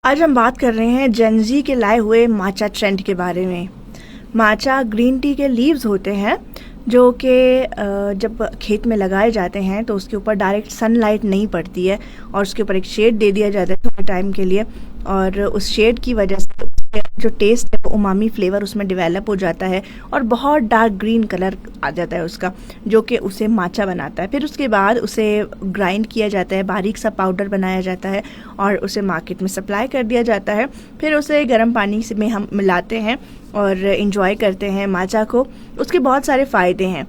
आज हम बात कर रहे हैं जेनजी के लाए हुए माचा ट्रेंड के बारे में। माचा ग्रीन टी के लीव्स होते हैं जो कि जब खेत में लगाए जाते हैं तो उसके ऊपर डायरेक्ट सनलाइट नहीं पड़ती है और उसके ऊपर एक शेड दे दिया जाता है थोड़े टाइम के लिए, और उस शेड की वजह से जो टेस्ट है वो उमामी फ्लेवर उसमें डेवलप हो जाता है और बहुत डार्क ग्रीन कलर आ जाता है उसका, जो कि उसे माचा बनाता है। फिर उसके बाद उसे ग्राइंड किया जाता है, बारीक सा पाउडर बनाया जाता है और उसे मार्केट में सप्लाई कर दिया जाता है। फिर उसे गर्म पानी में हम मिलाते हैं और इन्जॉय करते हैं माचा को। उसके बहुत सारे फ़ायदे हैं।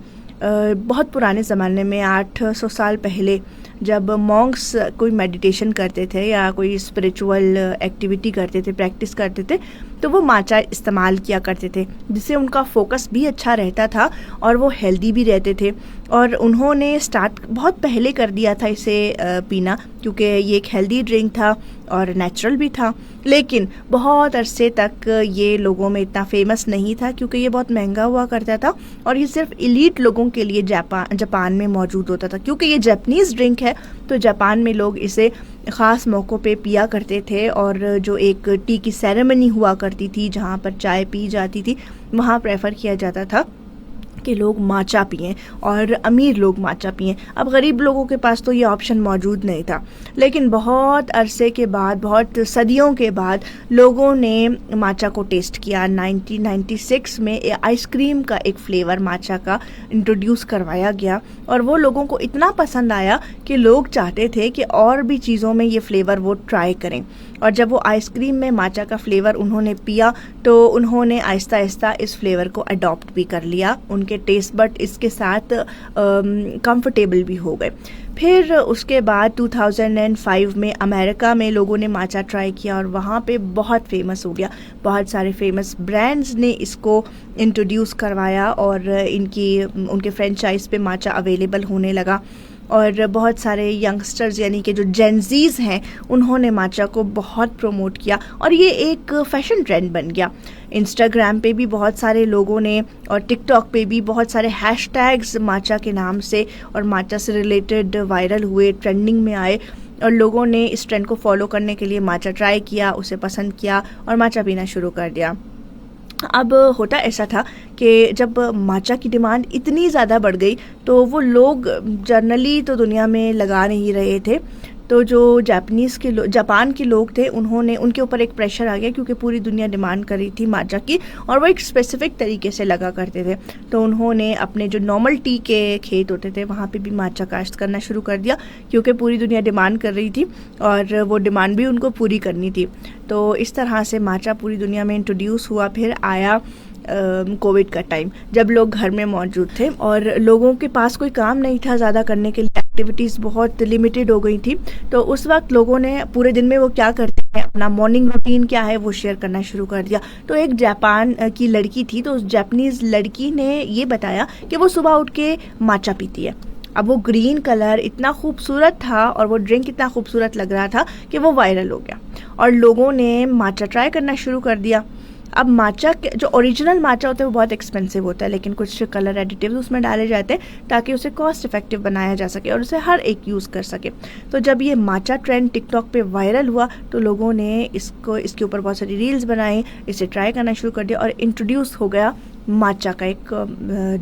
बहुत पुराने ज़माने में 800 साल पहले जब मॉन्क्स कोई मेडिटेशन करते थे या कोई स्पिरिचुअल एक्टिविटी करते थे, प्रैक्टिस करते थे, तो वो माचा इस्तेमाल किया करते थे, जिससे उनका फोकस भी अच्छा रहता था और वो हेल्दी भी रहते थे। और उन्होंने स्टार्ट बहुत पहले कर दिया था इसे पीना, क्योंकि ये एक हेल्दी ड्रिंक था और नेचुरल भी था। लेकिन बहुत अरसे तक ये लोगों में इतना फेमस नहीं था क्योंकि ये बहुत महंगा हुआ करता था और ये सिर्फ एलीट लोगों के लिए जापान में मौजूद होता था। क्योंकि ये जापानीज़ ड्रिंक है तो जापान में लोग इसे ख़ास मौक़ों पे पिया करते थे, और जो एक टी की सेरेमनी हुआ करती थी जहाँ पर चाय पी जाती थी, वहाँ प्रेफर किया जाता था कि लोग माचा पिएं और अमीर लोग माचा पिएं। अब गरीब लोगों के पास तो ये ऑप्शन मौजूद नहीं था। लेकिन बहुत अरसे के बाद, बहुत सदियों के बाद लोगों ने माचा को टेस्ट किया। 1996 में आइसक्रीम का एक फ्लेवर माचा का इंट्रोड्यूस करवाया गया और वो लोगों को इतना पसंद आया कि लोग चाहते थे कि और भी चीज़ों में ये फ्लेवर वो ट्राई करें। और जब वो आइसक्रीम में माचा का फ्लेवर उन्होंने पिया तो उन्होंने आहिस्ता आहिस्ता इस फ्लेवर को अडॉप्ट भी कर लिया। उनके टेस्ट बट इसके साथ कंफर्टेबल भी हो गए। फिर उसके बाद 2005 में अमेरिका में लोगों ने माचा ट्राई किया और वहाँ पे बहुत फेमस हो गया। बहुत सारे फेमस ब्रांड्स ने इसको इंट्रोड्यूस करवाया और उनके फ्रेंचाइज पे माचा अवेलेबल होने लगा। और बहुत सारे यंगस्टर्स यानी कि जो जेनजीज हैं उन्होंने माचा को बहुत प्रमोट किया और ये एक फैशन ट्रेंड बन गया। इंस्टाग्राम पे भी बहुत सारे लोगों ने और टिकटॉक पे भी बहुत सारे हैशटैग्स माचा के नाम से और माचा से रिलेटेड वायरल हुए, ट्रेंडिंग में आए और लोगों ने इस ट्रेंड को फॉलो करने के लिए माचा ट्राई किया, उसे पसंद किया और माचा पीना शुरू कर दिया। अब होता ऐसा था कि जब माचा की डिमांड इतनी ज़्यादा बढ़ गई तो वो लोग जनरली तो दुनिया में लगा नहीं रहे थे। तो जो जापान के लोग थे उनके ऊपर एक प्रेशर आ गया क्योंकि पूरी दुनिया डिमांड कर रही थी माचा की और वो एक स्पेसिफिक तरीके से लगा करते थे। तो उन्होंने अपने जो नॉर्मल टी के खेत होते थे वहाँ पे भी माचा काश्त करना शुरू कर दिया क्योंकि पूरी दुनिया डिमांड कर रही थी और वो डिमांड भी उनको पूरी करनी थी। तो इस तरह से माचा पूरी दुनिया में इंट्रोड्यूस हुआ। फिर आया कोविड का टाइम, जब लोग घर में मौजूद थे और लोगों के पास कोई काम नहीं था ज़्यादा करने के लिए, एक्टिविटीज़ बहुत लिमिटेड हो गई थी। तो उस वक्त लोगों ने पूरे दिन में वो क्या करते हैं, अपना मॉर्निंग रूटीन क्या है वो शेयर करना शुरू कर दिया। तो एक जापान की लड़की थी, तो उस जापानीज़ लड़की ने ये बताया कि वो सुबह उठ के माचा पीती है। अब वो ग्रीन कलर इतना खूबसूरत था और वो ड्रिंक इतना खूबसूरत लग रहा था कि वो वायरल हो गया और लोगों ने माचा ट्राई करना शुरू कर दिया। अब माचा के जो ओरिजिनल माचा होता है वो बहुत एक्सपेंसिव होता है, लेकिन कुछ कलर एडिटिव्स उसमें डाले जाते हैं ताकि उसे कॉस्ट इफेक्टिव बनाया जा सके और उसे हर एक यूज़ कर सके। तो जब ये माचा ट्रेंड टिकटॉक पे वायरल हुआ तो लोगों ने इसके ऊपर बहुत सारी रील्स बनाई, इसे ट्राई करना शुरू कर दिया और इंट्रोड्यूस हो गया माचा का एक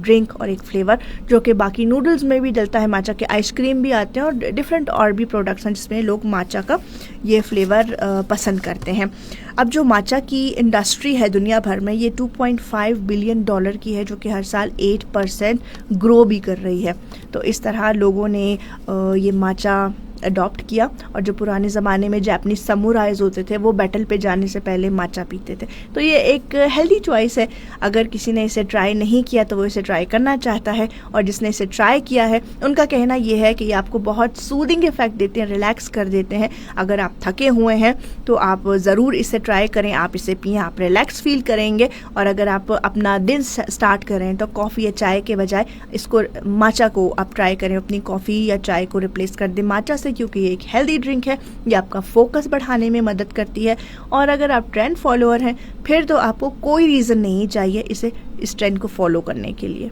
ड्रिंक और एक फ्लेवर जो कि बाकी नूडल्स में भी डलता है। माचा के आइसक्रीम भी आते हैं और डिफरेंट और भी प्रोडक्ट्स हैं जिसमें लोग माचा का ये फ्लेवर पसंद करते हैं। अब जो माचा की इंडस्ट्री है दुनिया भर में ये $2.5 बिलियन की है, जो कि हर साल 8% ग्रो भी कर रही है। तो इस तरह लोगों ने ये माचा अडॉप्ट किया और जो पुराने ज़माने में जापानीज समुराइज होते थे वो बैटल पे जाने से पहले माचा पीते थे। तो ये एक हेल्दी चॉइस है। अगर किसी ने इसे ट्राई नहीं किया तो वो इसे ट्राई करना चाहता है, और जिसने इसे ट्राई किया है उनका कहना ये है कि ये आपको बहुत सूदिंग इफेक्ट देते हैं, रिलैक्स कर देते हैं। अगर आप थके हुए हैं तो आप ज़रूर इसे ट्राई करें, आप इसे पिएं, आप रिलैक्स फील करेंगे। और अगर आप अपना दिन स्टार्ट करें तो कॉफ़ी या चाय के बजाय इसको माचा को आप ट्राई करें, अपनी कॉफ़ी या चाय को रिप्लेस कर दें माचा से, क्योंकि ये एक हेल्दी ड्रिंक है। ये आपका फोकस बढ़ाने में मदद करती है। और अगर आप ट्रेंड फॉलोअर हैं फिर तो आपको कोई रीज़न नहीं चाहिए इस ट्रेंड को फॉलो करने के लिए।